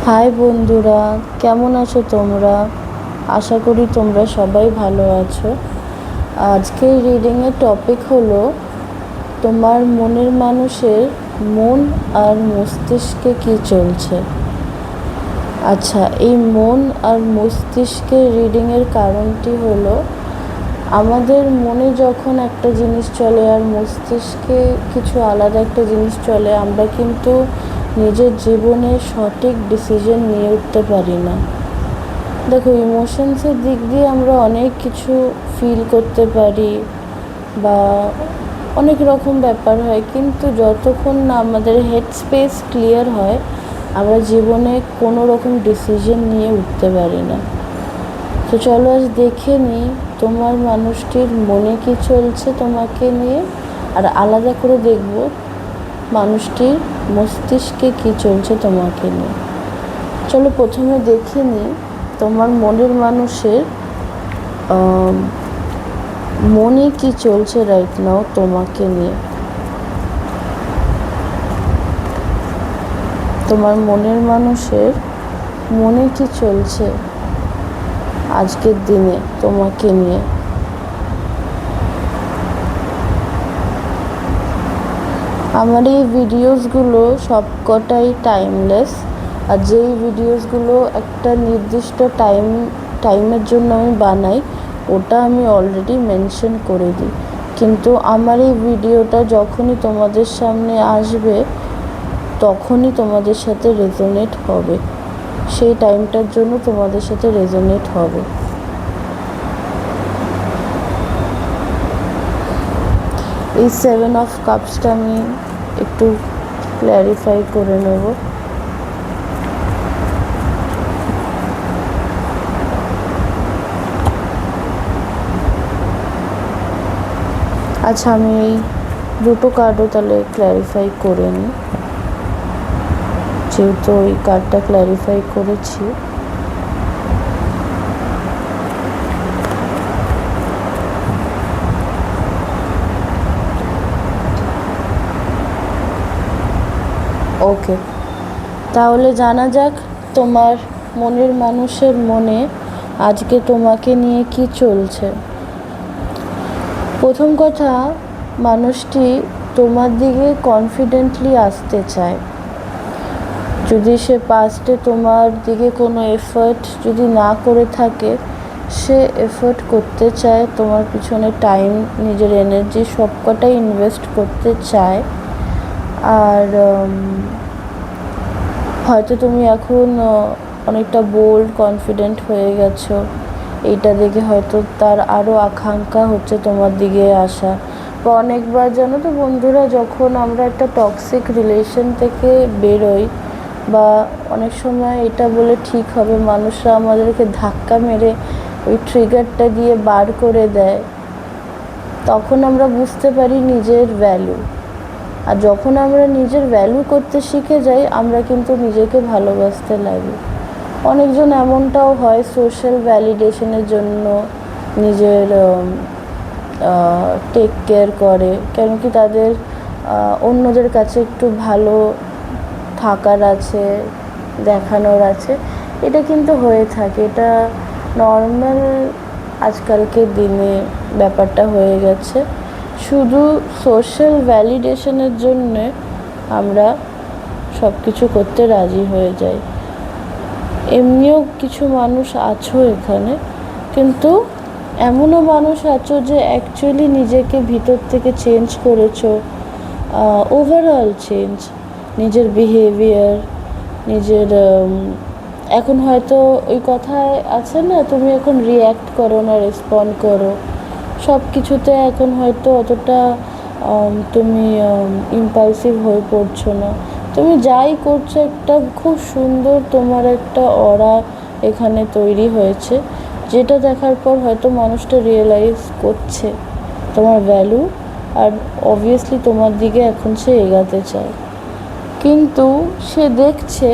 High বন্ধুরা, কেমন আছো তোমরা? আশা করি তোমরা সবাই ভালো আছো। আজকের রিডিংয়ের টপিক হলো তোমার মনের মানুষের মন আর মস্তিষ্কে কী চলছে। আচ্ছা, এই মন আর মস্তিষ্কের রিডিংয়ের কারণটি হলো আমাদের মনে যখন একটা জিনিস চলে আর মস্তিষ্কে কিছু আলাদা একটা জিনিস চলে, আমরা কিন্তু নিজের জীবনে সঠিক ডিসিশন নিয়ে উঠতে পারি না। দেখো, ইমোশনসের দিক দিয়ে আমরা অনেক কিছু ফিল করতে পারি বা অনেক রকম ব্যাপার হয়, কিন্তু যতক্ষণ না আমাদের হেড স্পেস ক্লিয়ার হয় আমরা জীবনে কোনো রকম ডিসিশন নিয়ে উঠতে পারি না। তো চলো আজ দেখে নিই তোমার মানুষটির মনে কী চলছে তোমাকে নিয়ে, আর আলাদা করে দেখব মানুষটির মস্তিষ্কে কী চলছে তোমাকে নিয়ে। চলো প্রথমে দেখে নিই তোমার মনের মানুষের মনে কী চলছে রাইট নাও তোমাকে নিয়ে। তোমার মনের মানুষের মনে কী চলছে আজকের দিনে তোমাকে নিয়ে। আমার এই ভিডিওসগুলো সবকটাই টাইমলেস, আর যেই ভিডিওসগুলো একটা নির্দিষ্ট টাইমের জন্য আমি বানাই ওটা আমি অলরেডি মেনশন করে দিই, কিন্তু আমার এই ভিডিওটা যখনই তোমাদের সামনে আসবে তখনই তোমাদের সাথে রেজোনেট হবে, সেই টাইমটার জন্য তোমাদের সাথে রেজোনেট হবে। এই 7 অফ কাপসটা আমি একটু ক্ল্যারিফাই করে নেব। আচ্ছা, আমি এই দুটো কার্ডও তাহলে ক্ল্যারিফাই করে নিই, যেহেতু ওই কার্ডটা ক্ল্যারিফাই করেছি। ওকে, তাহলে জানা যাক তোমার মনের মানুষের মনে আজকে তোমাকে নিয়ে কি চলছে। প্রথম কথা, মানুষটি তোমার দিকে কনফিডেন্টলি আসতে চায়। যদি সে পাস্টে তোমার দিকে কোনো এফর্ট যদি না করে থাকে, সে এফর্ট করতে চায়, তোমার পিছনে টাইম, নিজের এনার্জি সবকটাই ইনভেস্ট করতে চায়। আর হয়তো তুমি এখন অনেকটা বোল্ড কনফিডেন্ট হয়ে গেছো, এইটা দেখে হয়তো তার আরও আকাঙ্ক্ষা হচ্ছে তোমার দিকে আসা। বা অনেকবার জানো তো বন্ধুরা, যখন আমরা একটা টক্সিক রিলেশন থেকে বেরোই বা অনেক সময় এটা বলে ঠিক হবে, মানুষরা আমাদেরকে ধাক্কা মেরে ওই ট্রিগারটা দিয়ে বার করে দেয়, তখন আমরা বুঝতে পারি নিজের ভ্যালু। আর যখন আমরা নিজের ভ্যালু করতে শিখে যাই, আমরা কিন্তু নিজেকে ভালোবাসতে লাগি। অনেকজন এমনটাও হয় সোশ্যাল ভ্যালিডেশনের জন্য নিজের টেক কেয়ার করে, কেন কি তাদের অন্যদের কাছে একটু ভালো থাকার আছে, দেখানোর আছে। এটা কিন্তু হয়ে থাকে, এটা নর্মাল আজকালকের দিনে ব্যাপারটা হয়ে গেছে। শুধু সোশ্যাল ভ্যালিডেশনের জন্যে আমরা সব কিছু করতে রাজি হয়ে যাই। এমনিও কিছু মানুষ আছো এখানে, কিন্তু এমনও মানুষ আছো যে অ্যাকচুয়ালি নিজেকে ভিতর থেকে চেঞ্জ করেছো, ওভারঅল চেঞ্জ, নিজের বিহেভিয়ার, নিজের এখন হয়তো ওই কথায় আছে না, তুমি এখন রিয়্যাক্ট করো না, রেসপন্ড করো সব কিছুতে। এখন হয়তো অতটা তুমি ইম্পালসিভ হয়ে পড়ছো না, তুমি যাই করছো একটা খুব সুন্দর তোমার একটা অরা এখানে তৈরি হয়েছে, যেটা দেখার পর হয়তো মানুষটা রিয়েলাইজ করছে তোমার ভ্যালু, আর অবভিয়াসলি তোমার দিকে এখন সে এগাতে চায়। কিন্তু সে দেখছে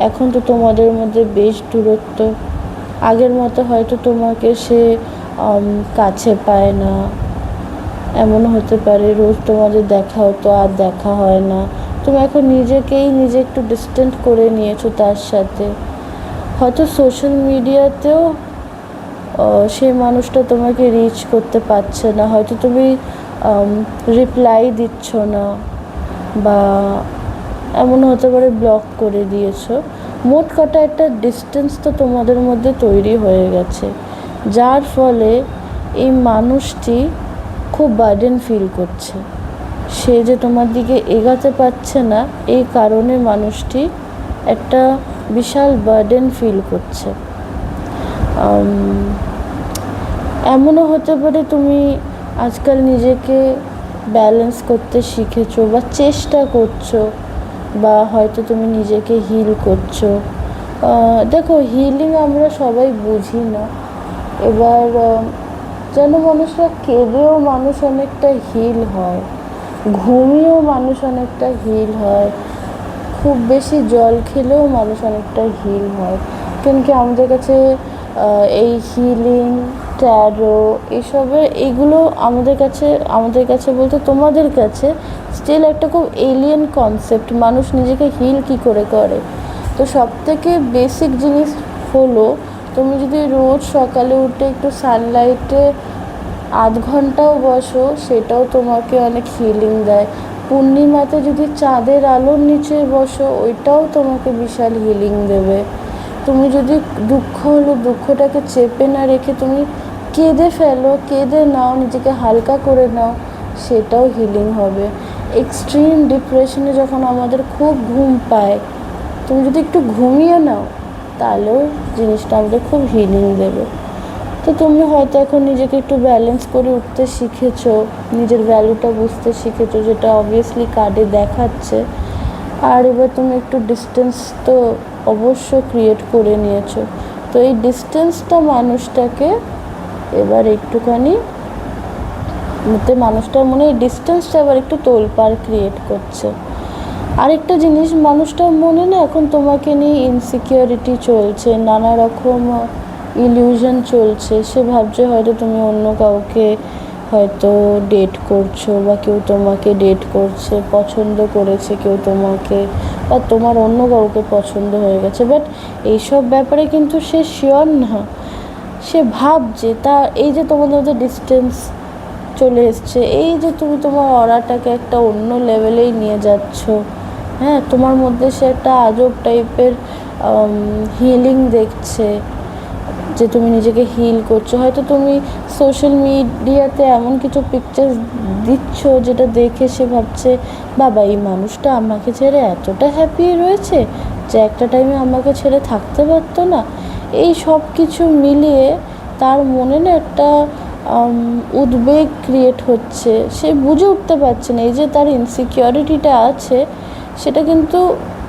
এখন তো তোমাদের মধ্যে বেশ দূরত্ব, আগের মতো হয়তো তোমাকে সে কাছে পায় না, এমনও হতে পারে রোজ তোমাদের দেখা হতো আর দেখা হয় না, তুমি এখন নিজে একটু ডিস্টেন্ট করে নিয়েছো তার সাথে। হয়তো সোশ্যাল মিডিয়াতেও সেই মানুষটা তোমাকে রিচ করতে পারছে না, হয়তো তুমি রিপ্লাই দিচ্ছ না, বা এমন হতে পারে ব্লক করে দিয়েছো। মোট কথা একটা ডিস্টেন্স তো তোমাদের মধ্যে তৈরি হয়ে গেছে, যার ফলে এই মানুষটি খুব বার্ডেন ফিল করছে। সে যে তোমার দিকে এগাতে পারছে না, এই কারণে মানুষটি একটা বিশাল বার্ডেন ফিল করছে। এমনও হতে পারে তুমি আজকাল নিজেকে ব্যালেন্স করতে শিখেছো বা চেষ্টা করছো, বা হয়তো তুমি নিজেকে হিল করছো। দেখো, হিলিং আমরা সবাই বুঝি না। এবার যেন মানুষরা কেঁদেও মানুষ অনেকটা হিল হয়, ঘুমিয়েও মানুষ অনেকটা হিল হয়, খুব বেশি জল খেলেও মানুষ অনেকটা হিল হয়। কিন্তু আমাদের কাছে এই হিলিং, ট্যারো, এইগুলো আমাদের কাছে বলতে তোমাদের কাছে স্টিল একটা খুব এলিয়েন কনসেপ্ট। মানুষ নিজেকে হিল কী করে করে? তো সবথেকে বেসিক জিনিস হলো, তুমি যদি রোজ সকালে উঠে একটু সানলাইটে আধ ঘন্টাও বসো, সেটাও তোমাকে অনেক হিলিং দেয়। পূর্ণিমাতে যদি চাঁদের আলোর নিচে বসো, ওইটাও তোমাকে বিশাল হিলিং দেবে। তুমি যদি দুঃখ হলো, দুঃখটাকে চেপে না রেখে তুমি কেঁদে ফেলো, কেঁদে নাও, নিজেকে হালকা করে নাও, সেটাও হিলিং হবে। এক্সট্রিম ডিপ্রেশনে যখন আমাদের খুব ঘুম পায়, তুমি যদি একটু ঘুমিয়ে নাও, তাহলেও জিনিসটা আমাদের খুব হিলিং দেবে। তো তুমি হয়তো এখন নিজেকে একটু ব্যালেন্স করে উঠতে শিখেছো, নিজের ভ্যালুটা বুঝতে শিখেছো, যেটা অবভিয়াসলি কার্ডে দেখাচ্ছে। আর এবার তুমি একটু ডিস্টেন্স তো অবশ্য ক্রিয়েট করে নিয়েছো। তো এই ডিস্টেন্সটা মানুষটাকে এবার একটুখানি মানুষটার মনে এই ডিস্টেন্সটা এবার একটু তোলপাড় ক্রিয়েট করছে। আরেকটা জিনিস, মানুষটার মনে না এখন তোমাকে নিয়ে ইনসিকিউরিটি চলছে, নানা রকম ইলিউশন চলছে। সে ভাবছে হয়তো তুমি অন্য কাউকে হয়তো ডেট করছো, বা কেউ তোমাকে ডেট করছে, পছন্দ করেছে কেউ তোমাকে, বা তোমার অন্য কাউকে পছন্দ হয়ে গেছে। বাট এইসব ব্যাপারে কিন্তু সে শিওর না। সে ভাবছে এই যে তোমাদের মধ্যে ডিস্টেন্স চলে এসছে, এই যে তুমি তোমার অরাটাকে একটা অন্য লেভেলেই নিয়ে যাচ্ছ, হ্যাঁ, তোমার মধ্যে সে একটা আজব টাইপের হিলিং দেখছে, যে তুমি নিজেকে হিল করছো। হয়তো তুমি সোশ্যাল মিডিয়াতে এমন কিছু পিকচার্স দিচ্ছ যেটা দেখে সে ভাবছে, বাবা এই মানুষটা আমাকে ছেড়ে এতটা হ্যাপি রয়েছে যে একটা টাইমে আমাকে ছেড়ে থাকতে পারতো না। এই সব কিছু মিলিয়ে তার মনে না একটা উদ্বেগ ক্রিয়েট হচ্ছে। সে বুঝে উঠতে পারছে না এই যে তার ইনসিকিউরিটিটা আছে, সেটা কিন্তু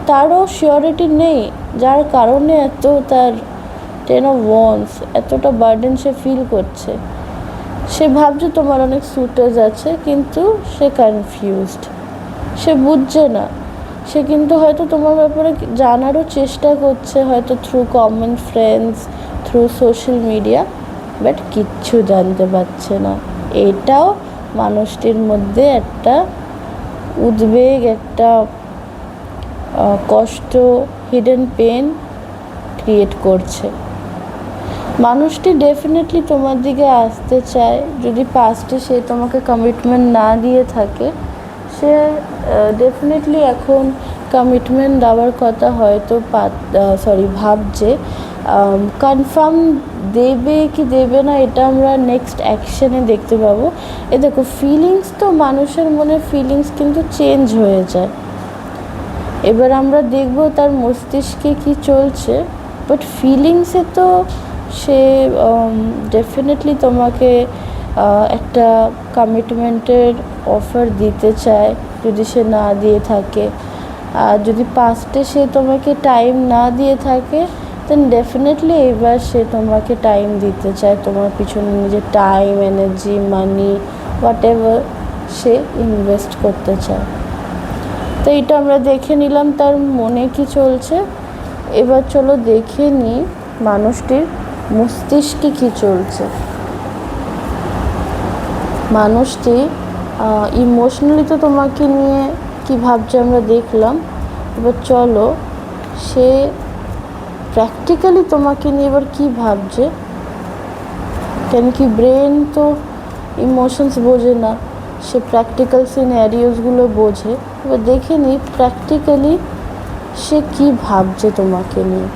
তারও সিওরিটি নেই, যার কারণে এত তার 10 of Wands এতটা বার্ডেন সে ফিল করছে। সে ভাবছে তোমার অনেক সুটার্স আছে, কিন্তু সে কনফিউজড, সে বুঝছে না। সে কিন্তু হয়তো তোমার ব্যাপারে জানারও চেষ্টা করছে, হয়তো through common friends, through social media, but কিচ্ছু জানতে পারছে না। এটাও মানুষটির মধ্যে একটা উদ্বেগ, একটা কষ্ট, হিডেন পেন ক্রিয়েট করছে। মানুষটি ডেফিনেটলি তোমার দিকে আসতে চায়। যদি পাস্টে সে তোমাকে কমিটমেন্ট না দিয়ে থাকে, সে ডেফিনেটলি এখন কমিটমেন্ট দেওয়ার কথা হয়তো ভাবছে। কনফার্ম দেবে কি দেবে না, এটা আমরা নেক্সট অ্যাকশনে দেখতে পাবো। দেখো, ফিলিংস তো মানুষের মনে ফিলিংস কিন্তু চেঞ্জ হয়ে যায়। এবার আমরা দেখব তার মস্তিষ্কে কি চলছে, বাট ফিলিংসে তো সে ডেফিনেটলি তোমাকে একটা কমিটমেন্টের অফার দিতে চায়, যদি সে না দিয়ে থাকে। আর যদি পাস্টে সে তোমাকে টাইম না দিয়ে থাকে, দেন ডেফিনেটলি এবার সে তোমাকে টাইম দিতে চায়, তোমার পিছনে নিজের time, energy, money, what ever say invest করতে চায়। তো এটা আমরা দেখে নিলাম তার মনে কি চলছে। এবার চলো দেখে নিই মানুষটির মস্তিষ্কে কি চলছে। মানুষটি ইমোশনালি তো তোমাকে নিয়ে কী ভাবছে আমরা দেখলাম। এবার চলো সে প্র্যাকটিক্যালি তোমাকে নিয়ে এবার কী ভাবছে, কেন কি ব্রেন তো ইমোশনস বোঝে না, সে প্র্যাকটিক্যাল সিনারিওসগুলো বোঝে। এবার দেখে নিই প্র্যাকটিক্যালি সে কী ভাবছে তোমাকে নিয়ে।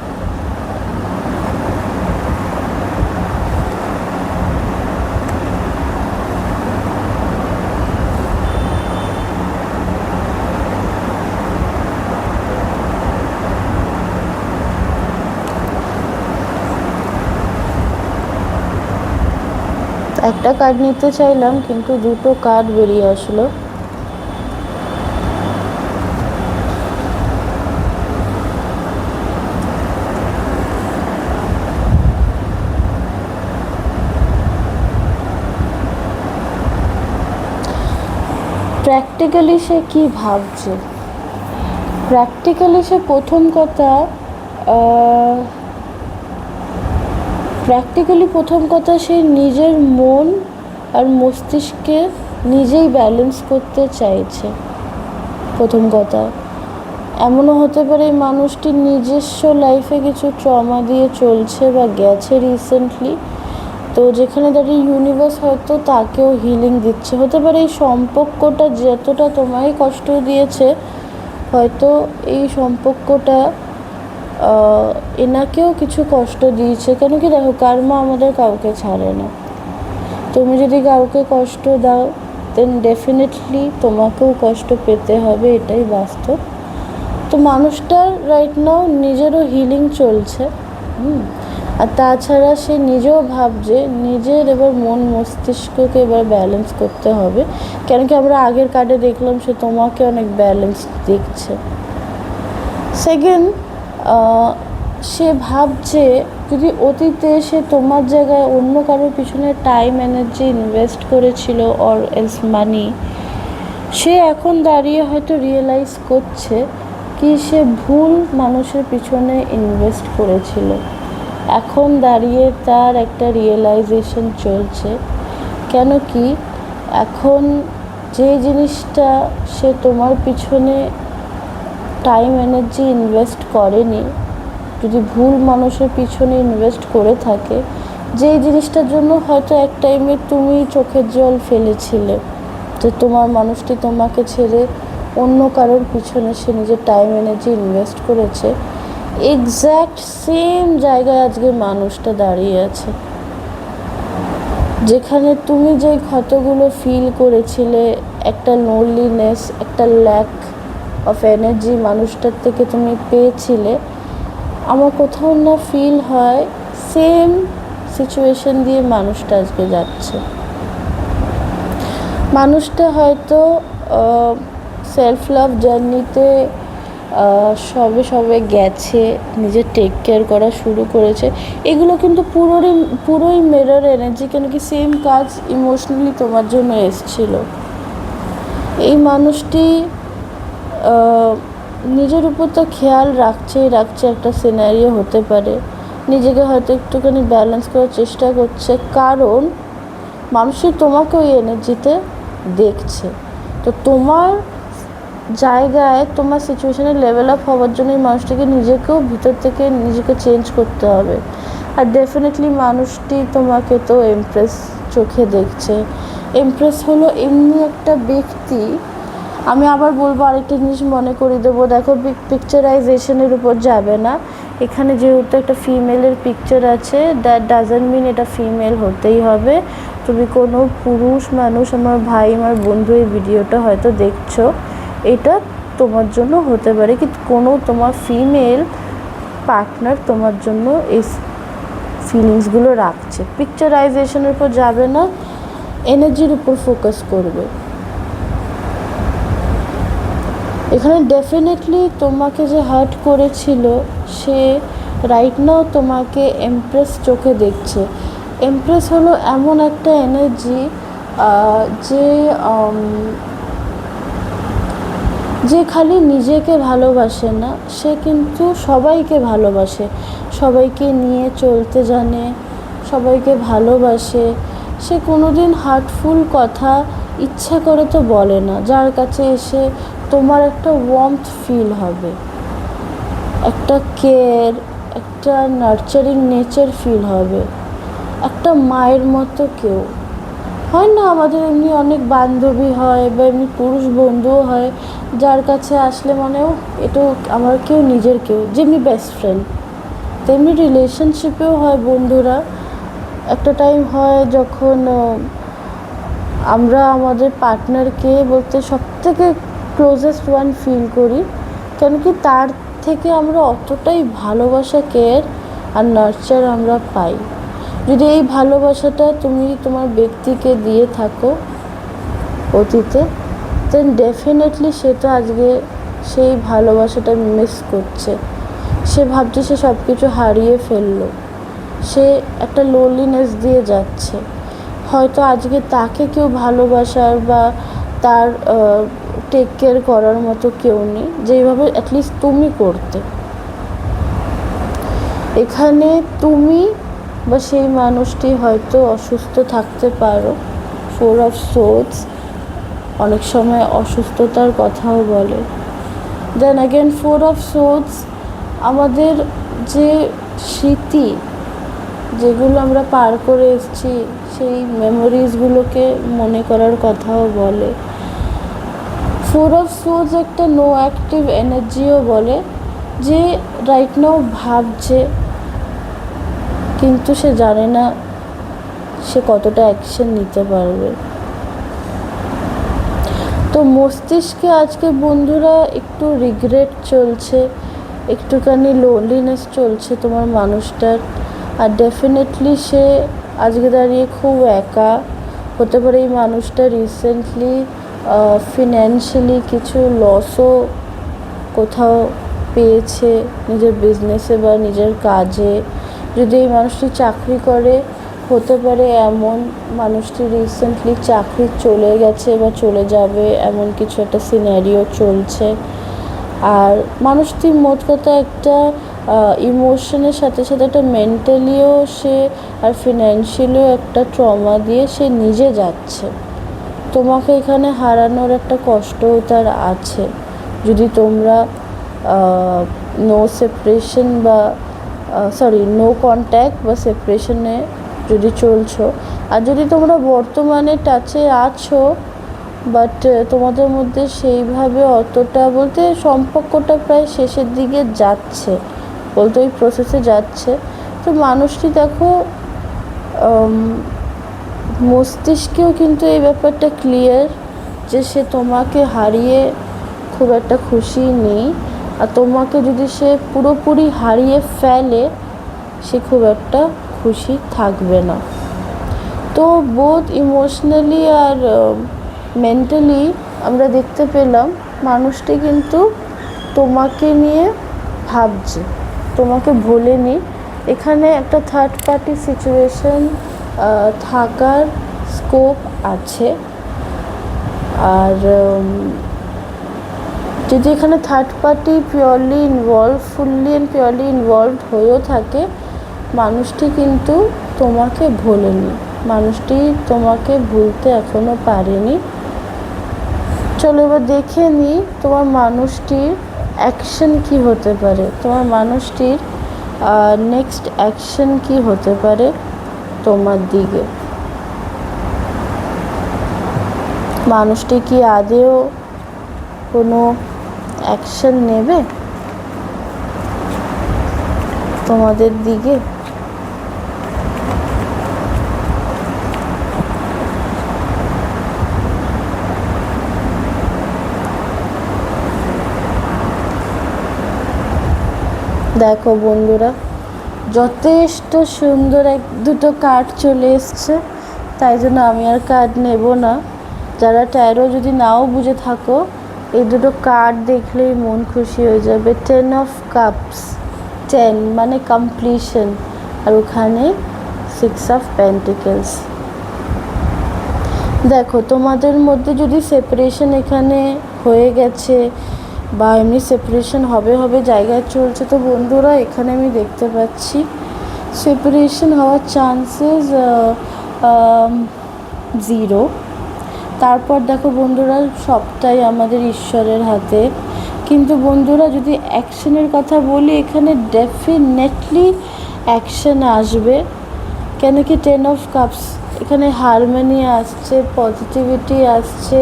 একটা কার্ড নিতে চাইলাম কিন্তু দুটো কার্ড বেরিয়ে আসলো। প্র্যাকটিক্যালি সে কী ভাবছে, প্র্যাকটিক্যালি সে প্রথম কথা সে নিজের মন আর মস্তিষ্কে নিজেই ব্যালেন্স করতে চাইছে। প্রথম কথা এমনও হতে পারে এই মানুষটি নিজস্ব লাইফে কিছু ট্রমা দিয়ে চলছে বা গেছে রিসেন্টলি, তো যেখানে দাঁড়িয়ে ইউনিভার্স হয়তো তাকেও হিলিং দিচ্ছে। হতে পারে এই সম্পর্কটা যতটা তোমায় কষ্ট দিয়েছে, হয়তো এই সম্পর্কটা এনাকেও কিছু কষ্ট দিয়েছে। কেন কি দেখো, কর্ম আমাদের কাউকে ছাড়ে না। তুমি যদি কাউকে কষ্ট দাও দেন ডেফিনেটলি তোমাকেও কষ্ট পেতে হবে, এটাই বাস্তব। তো মানুষটার রাইট নাও নিজেরও হিলিং চলছে। আর তাছাড়া সে নিজেও ভাবছে নিজের এবার মন মস্তিষ্ককে এবার ব্যালেন্স করতে হবে। কেন কি আমরা আগের কার্ডে দেখলাম সে তোমাকে অনেক ব্যালেন্স দেখছে। সেকেন্ড, সে ভাবছে যদি অতীতে সে তোমার জায়গায় অন্য কারোর পিছনে টাইম এনার্জি ইনভেস্ট করেছিল অর এলস মানি, সে এখন দাঁড়িয়ে হয়তো রিয়েলাইজ করছে কি সে ভুল মানুষের পিছনে ইনভেস্ট করেছিল। এখন দাঁড়িয়ে তার একটা রিয়েলাইজেশন চলছে। কেন কি এখন যে জিনিসটা সে তোমার পিছনে টাইম এনার্জি ইনভেস্ট করেনি, যদি ভুল মানুষের পিছনে ইনভেস্ট করে থাকে, যেই জিনিসটার জন্য হয়তো এক টাইমে তুমি চোখের জল ফেলেছিলে, যে তোমার মানুষটি তোমাকে ছেড়ে অন্য কারোর পিছনে সে নিজের টাইম এনার্জি ইনভেস্ট করেছে, এক্স্যাক্ট সেম জায়গায় আজকে মানুষটা দাঁড়িয়ে আছে। যেখানে তুমি যে ক্ষতগুলো ফিল করেছিলে, একটা লোনলিনেস, একটা ল্যাক অফ এনার্জি মানুষটার থেকে তুমি পেয়েছিলে, আমার কোথাও না ফিল হয় সেম সিচুয়েশন দিয়ে মানুষটা আজকে যাচ্ছে। মানুষটা হয়তো সেলফ লাভ জার্নিতে সবে গেছে, নিজের টেক কেয়ার করা শুরু করেছে। এগুলো কিন্তু পুরোই মিরর এনার্জি। কেন কি সেম কাজ ইমোশনালি তোমার জন্য এসছিল। এই মানুষটি নিজের উপর তো খেয়াল রাখছেই রাখছে, একটা সিনারিও হতে পারে, নিজেকে হয়তো একটুখানি ব্যালেন্স করার চেষ্টা করছে, কারণ মানুষই তোমাকে ওই এনার্জিতে দেখছে। তো তোমার জায়গায় তোমার সিচুয়েশানে লেভেল আপ হওয়ার জন্য এই মানুষটিকে নিজেকেও ভিতর থেকে নিজেকে চেঞ্জ করতে হবে। আর ডেফিনেটলি মানুষটি তোমাকে তো এমপ্রেস চোখে দেখছে। এমপ্রেস হলো এমনি একটা ব্যক্তি, আমি আবার বলবো আরেকটা জিনিস মনে করিয়ে দেবো, দেখো পিকচারাইজেশনের উপর যাবে না। এখানে যেহেতু একটা ফিমেলের পিকচার আছে, দ্যাট ডাজন্ট মিন এটা ফিমেল হতেই হবে। তুমি কোনো পুরুষ মানুষ, আমার ভাই আমার বন্ধু এই ভিডিওটা হয়তো দেখছো, এটা তোমার জন্য হতে পারে কি কোনো তোমার ফিমেল পার্টনার তোমার জন্য এই ফিলিংসগুলো রাখছে। পিকচারাইজেশনের উপর যাবে না, এনার্জির উপর ফোকাস করবে। এখানে ডেফিনেটলি তোমাকে যে হার্ট করেছিল সে রাইট নাও তোমাকে এমপ্রেস চোখে দেখছে। এমপ্রেস হলো এমন একটা এনার্জি যে খালি নিজেকে ভালোবাসে না, সে কিন্তু সবাইকে ভালোবাসে, সবাইকে নিয়ে চলতে জানে, সবাইকে ভালোবাসে। সে কোনো দিন হার্টফুল কথা ইচ্ছা করে তো বলে না। যার কাছে এসে তোমার একটা ওয়ার্মথ ফিল হবে, একটা কেয়ার, একটা নার্চারিং নেচার ফিল হবে, একটা মায়ের মতো কেউ হয় না। আমাদের এমনি অনেক বান্ধবী হয় বা এমনি পুরুষ বন্ধুও হয়, যার কাছে আসলে মনে এটা আমার কেউ নিজের কেউ, যেমনি বেস্ট ফ্রেন্ড তেমনি রিলেশনশিপেও হয় বন্ধুরা। একটা টাইম হয় যখন আমরা আমাদের পার্টনারকে বলতে সবথেকে ক্লোজেস্ট ওয়ান ফিল করি, কেন কি তার থেকে আমরা অতটাই ভালোবাসা, কেয়ার আর নার্চার আমরা পাই। যদি এই ভালোবাসাটা তুমি তোমার ব্যক্তিকে দিয়ে থাকো অতীতে, দেন ডেফিনেটলি সে তো আজকে সেই ভালোবাসাটা মিস করছে, সে ভাবছে সে সব কিছু হারিয়ে ফেললো, সে একটা লোনলিনেস দিয়ে যাচ্ছে। হয়তো আজকে তাকে কেউ ভালোবাসার বা তার টেক কেয়ার করার মতো কেউ নেই, যেইভাবে অ্যাটলিস্ট তুমি করতে। এখানে তুমি বা সেই মানুষটি হয়তো অসুস্থ থাকতে পারো। 4 অফ সোর্ডস অনেক সময় অসুস্থতার কথাও বলে। দেন অ্যাগেন 4 অফ সোর্ডস আমাদের যে স্মৃতি, যেগুলো আমরা পার করে এসেছি, সেই মেমোরিজগুলোকে মনে করার কথাও বলে। 4 অফ সোর্ডস একটা নো অ্যাক্টিভ এনার্জিও বলে, যে রাইট নাও ভাবছে কিন্তু সে জানে না সে কতটা অ্যাকশন নিতে পারবে। তো মস্তিষ্কে আজকে বন্ধুরা একটু রিগ্রেট চলছে, একটুখানি লোনলিনেস চলছে তোমার মানুষটার। আর ডেফিনেটলি সে আজকে দাঁড়িয়ে খুব একা হতে পারে। এই মানুষটা রিসেন্টলি ফিনান্সিয়ালি কিছু লসও কোথাও পেয়েছে নিজের বিজনেসে বা নিজের কাজে। যদি এই মানুষটি চাকরি করে, হতে পারে এমন মানুষটি রিসেন্টলি চাকরি চলে গেছে বা চলে যাবে, এমন কিছু একটা সিনারিও চলছে। আর মানুষটি মোট কথা একটা ইমোশনের সাথে সাথে একটা মেন্টালিও সে আর ফিনান্সিয়ালিও একটা ট্রমা দিয়ে সে নিজে যাচ্ছে। তোমাকে এখানে হারানোর একটা কষ্টও তার আছে। যদি তোমরা নো সেপারেশন বা নো কন্ট্যাক্ট বা সেপারেশনে যদি চলছো, আর যদি তোমরা বর্তমানে টাচে আছো বাট তোমাদের মধ্যে সেইভাবে অতটা বলতে সম্পর্কটা প্রায় শেষের দিকে যাচ্ছে, বলতে ওই প্রসেসে যাচ্ছে, তো মানুষটি দেখো মস্তিষ্কেও কিন্তু এই ব্যাপারটা ক্লিয়ার যে সে তোমাকে হারিয়ে খুব একটা খুশি নেই। আর তোমাকে যদি সে পুরোপুরি হারিয়ে ফেলে, সে খুব একটা খুশি থাকবে না। তো বোথ ইমোশনালি আর মেন্টালি আমরা দেখতে পেলাম মানুষটি কিন্তু তোমাকে নিয়ে ভাবছে, তোমাকে ভোলেনি। এখানে একটা থার্ড পার্টি সিচুয়েশন থাকার স্কোপ আছে। আর যদি এখানে third party purely involve, fully and purely involved হয়েও থাকে, মানুষটি কিন্তু তোমাকে ভোলেনি, মানুষটি তোমাকে ভুলতে এখনও পারেনি। চলো এবার দেখে নিই তোমার মানুষটির অ্যাকশন কী হতে পারে, তোমার মানুষটির নেক্সট অ্যাকশন কী হতে পারে তোমার দিকে। মানুষটি কি আদেও কোনো অ্যাকশন নেবে তোমাদের দিকে? দেখো বন্ধুরা, যথেষ্ট সুন্দর দুটো কার্ড চলে এসছে, তাই জন্য আমি আর কার্ড নেব না। যারা ট্যারো যদি নাও বুঝে থাকো, এই দুটো কার্ড দেখলেই মন খুশি হয়ে যাবে। 10 অফ কাপস, 10 মানে কমপ্লিশন, আর ওখানে 6 অফ পেন্টিকেলস। দেখো তোমাদের মধ্যে যদি সেপারেশন এখানে হয়ে গেছে বা এমনি সেপারেশন হবে জায়গায় চলছে, তো বন্ধুরা এখানে আমি দেখতে পাচ্ছি সেপারেশন হওয়ার চান্সেস 0। তারপর দেখো বন্ধুরা, সবটাই আমাদের ঈশ্বরের হাতে। কিন্তু বন্ধুরা যদি অ্যাকশনের কথা বলি, এখানে ডেফিনেটলি অ্যাকশন আসবে। কেন কি 10 of Cups, এখানে হারমোনি আসছে, পজিটিভিটি আসছে,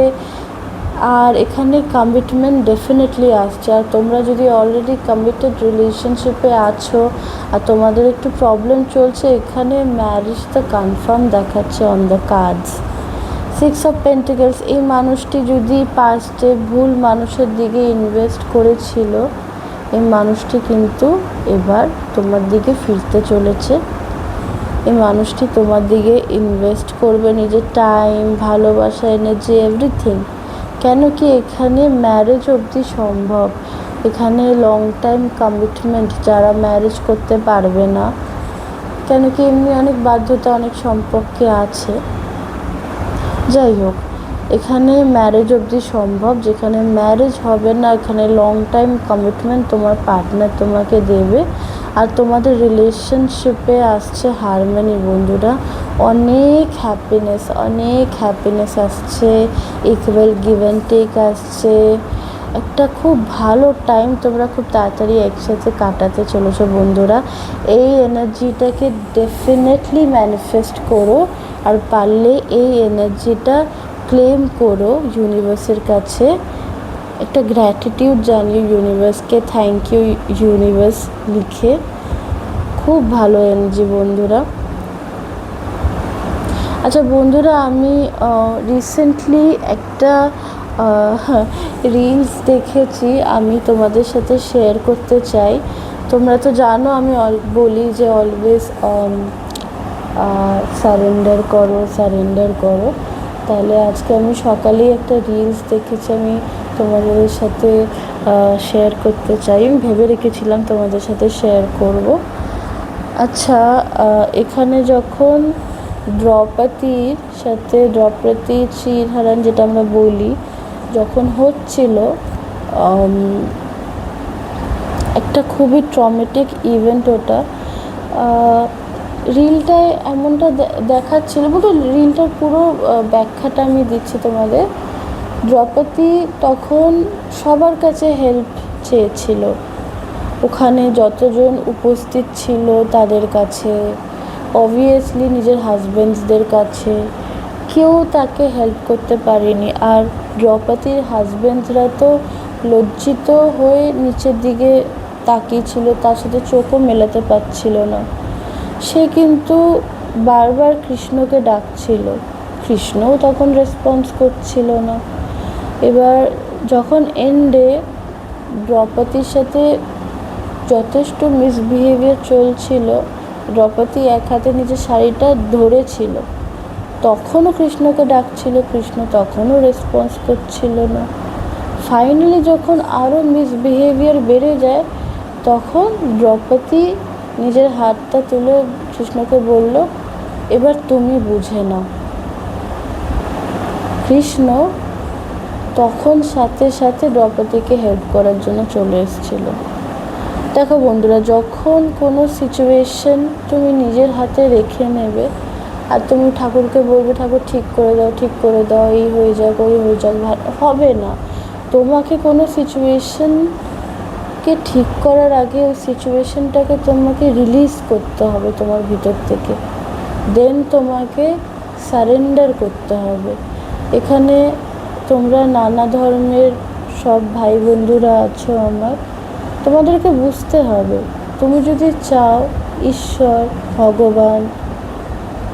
আর এখানে কমিটমেন্ট ডেফিনেটলি আসছে। আর তোমরা যদি অলরেডি কমিটেড রিলেশনশিপে আছো আর তোমাদের একটু প্রবলেম চলছে, এখানে ম্যারেজটা কনফার্ম দেখাচ্ছে on the cards. 6 of Pentacles, এই মানুষটি যদি পাস্টে ভুল মানুষের দিকে ইনভেস্ট করেছিল, এই মানুষটি কিন্তু এবার তোমার দিকে ফিরতে চলেছে। এই মানুষটি তোমার দিকে ইনভেস্ট করবে নিজের টাইম, ভালোবাসা, এনার্জি, এভরিথিং। কেন কি এখানে ম্যারেজ অবধি সম্ভব। এখানে লং টাইম কমিটমেন্ট, যারা ম্যারেজ করতে পারবে না, কেন কি এমনি অনেক বাধ্যতা অনেক সম্পর্কে আছে। যাই হোক, এখানে ম্যারেজ অবধি সম্ভব। যেখানে ম্যারেজ হবে না, এখানে লং টাইম কমিটমেন্ট তোমার পার্টনার তোমাকে দেবে। আর তোমাদের রিলেশনশিপে আসছে হারমোনি বন্ধুরা, অনেক হ্যাপিনেস আসছে, ইকুয়াল গিভ অ্যান্ড টেক আসছে। একটা খুব ভালো টাইম তোমরা খুব তাড়াতাড়ি একসাথে কাটাতে চলেছো বন্ধুরা। এই এনার্জিটাকে ডেফিনেটলি ম্যানিফেস্ট করো, আর পারলে এই এনার্জিটা ক্লেম করো ইউনিভার্সের কাছে। একটা গ্র্যাটিটিউড জানিও ইউনিভার্সকে, থ্যাংক ইউ ইউনিভার্স লিখে। খুব ভালো এনার্জি বন্ধুরা। আচ্ছা বন্ধুরা, আমি রিসেন্টলি একটা রিলস দেখেছি, আমি তোমাদের সাথে শেয়ার করতে চাই। তোমরা তো জানো আমি বলি যে অলওয়েজ সারেন্ডার করো। তাহলে আজকে আমি সকালেই একটা রিলস দেখেছি, আমি তোমাদের সাথে শেয়ার করতে চাই। আমি ভেবে রেখেছিলাম তোমাদের সাথে শেয়ার করব। আচ্ছা, এখানে যখন দ্রৌপদীর সাথে চিরহরণ যেটা আমরা বলি, যখন হচ্ছিল, একটা খুবই ট্রমেটিক ইভেন্ট ওটা। রিলটায় এমনটা দেখাচ্ছিল, বলতে রিলটার পুরো ব্যাখ্যাটা আমি দিচ্ছি তোমাদের। দ্রৌপদী তখন সবার কাছে হেল্প চেয়েছিল, ওখানে যতজন উপস্থিত ছিল তাদের কাছে, অবভিয়াসলি নিজের হাজব্যান্ডসদের কাছে, কেউ তাকে হেল্প করতে পারেনি। আর দ্রৌপদীর হাজব্যান্ডরা তো লজ্জিত হয়ে নিচের দিকে তাকিয়েছিল, তার সাথে চোখও মেলাতে পারছিল না। সে কিন্তু বারবার কৃষ্ণকে ডাকছিল, কৃষ্ণও তখন রেসপন্স করছিল না। এবার যখন এন্ডে দ্রৌপদীর সাথে যথেষ্ট মিসবিহেভিয়ার চলছিল, দ্রৌপদী এক হাতে নিজের শাড়িটা ধরেছিল, তখনও কৃষ্ণকে ডাকছিল, কৃষ্ণ তখনও রেসপন্স করছিল না। ফাইনালি যখন আরও মিসবিহেভিয়ার বেড়ে যায়, তখন দ্রৌপদী নিজের হাতটা তুলে কৃষ্ণকে বলল, এবার তুমি বুঝে নাও। কৃষ্ণ তখন সাথে সাথে দ্রৌপদীকে হেল্প করার জন্য চলে এসেছিল। দেখো বন্ধুরা, যখন কোনো সিচুয়েশন তুমি নিজের হাতে রেখে নেবে আর তুমি ঠাকুরকে বলবে, ঠাকুর ঠিক করে দাও, এই হয়ে যাক ওই হয়ে যাক, হবে না। তোমাকে কোনো সিচুয়েশনকে ঠিক করার আগে ওই সিচুয়েশনটাকে তোমাকে রিলিজ করতে হবে তোমার ভিতর থেকে, দেন তোমাকে সারেন্ডার করতে হবে। এখানে তোমরা নানা ধর্মের সব ভাই বন্ধুরা আছো আমার, তোমাদেরকে বুঝতে হবে, তুমি যদি চাও ঈশ্বর, ভগবান,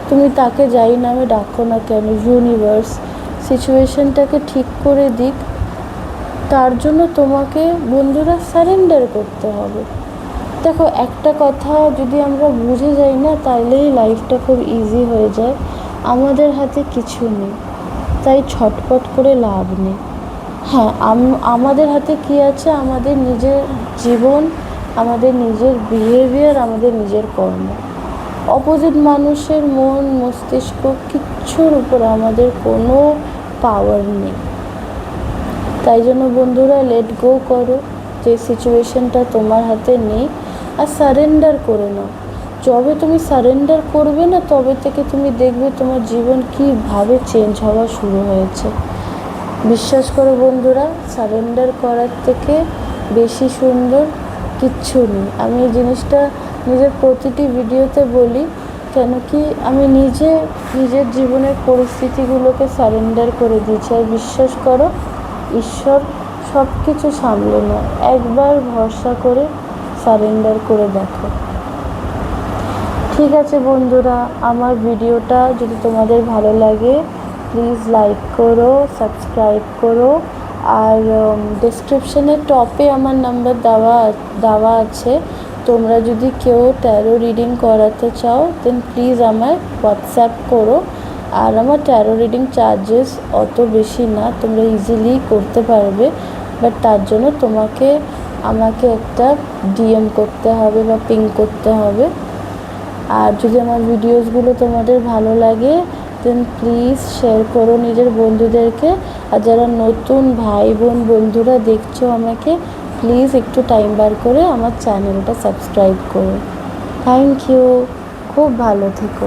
তুমি তাকে যাই নামে ডাকো না কেন, ইউনিভার্স সিচুয়েশনটাকে ঠিক করে দিক, তার জন্য তোমাকে বন্ধুরা সারেন্ডার করতে হবে। দেখো, একটা কথা যদি আমরা বুঝে যাই না, তাহলেই লাইফটা খুব ইজি হয়ে যায়। আমাদের হাতে কিছু নেই, তাই ছটপট করে লাভ নেই। হ্যাঁ, আমাদের হাতে কি আছে? আমাদের নিজের জীবন, আমাদের নিজের বিহেভিয়ার, আমাদের নিজের কর্ম। অপোজিট মানুষের মন মস্তিষ্ক কিচ্ছুর উপর আমাদের কোনো পাওয়ার নেই। তাই জন্য বন্ধুরা, লেট গো করো যে সিচুয়েশনটা তোমার হাতে নেই, আর সারেন্ডার করে নাও। যবে তুমি সারেন্ডার করবে না, তবে থেকে তুমি দেখবে তোমার জীবন কীভাবে চেঞ্জ হওয়া শুরু হয়েছে। বিশ্বাস করো বন্ধুরা, সারেন্ডার করার থেকে বেশি সুন্দর কিচ্ছু নেই। আমি এই জিনিসটা নিজের প্রতিটি ভিডিওতে বলি, কেন কি আমি নিজের জীবনের পরিস্থিতিগুলোকে সারেন্ডার করে দিয়েছি। আর বিশ্বাস করো, ঈশ্বর সব কিছু সামলে নেয়। একবার ভরসা করে সারেন্ডার করে দেখো। ঠিক আছে বন্ধুরা, আমার ভিডিওটা যদি তোমাদের ভালো লাগে প্লিজ লাইক করো, সাবস্ক্রাইব করো। আর ডেসক্রিপশনে টপে আমার নাম্বার দেওয়া আছে। তোমরা যদি কেউ ট্যারো রিডিং করাতে চাও দেন প্লিজ আমায় হোয়াটসঅ্যাপ করো। আর আমার ট্যারো রিডিং চার্জেস অত বেশি না, তোমরা ইজিলি করতে পারবে। বাট তার জন্য আমাকে একটা ডিএম করতে হবে বা পিং করতে হবে। আর যদি আমার ভিডিওসগুলো তোমাদের ভালো লাগে দেন প্লিজ শেয়ার করো নিজের বন্ধুদেরকে। আর যারা নতুন ভাই বোন বন্ধুরা দেখছো আমাকে, প্লিজ একটু টাইম বার করে আমার চ্যানেলটা সাবস্ক্রাইব করো। থ্যাংক ইউ, খুব ভালো থেকো।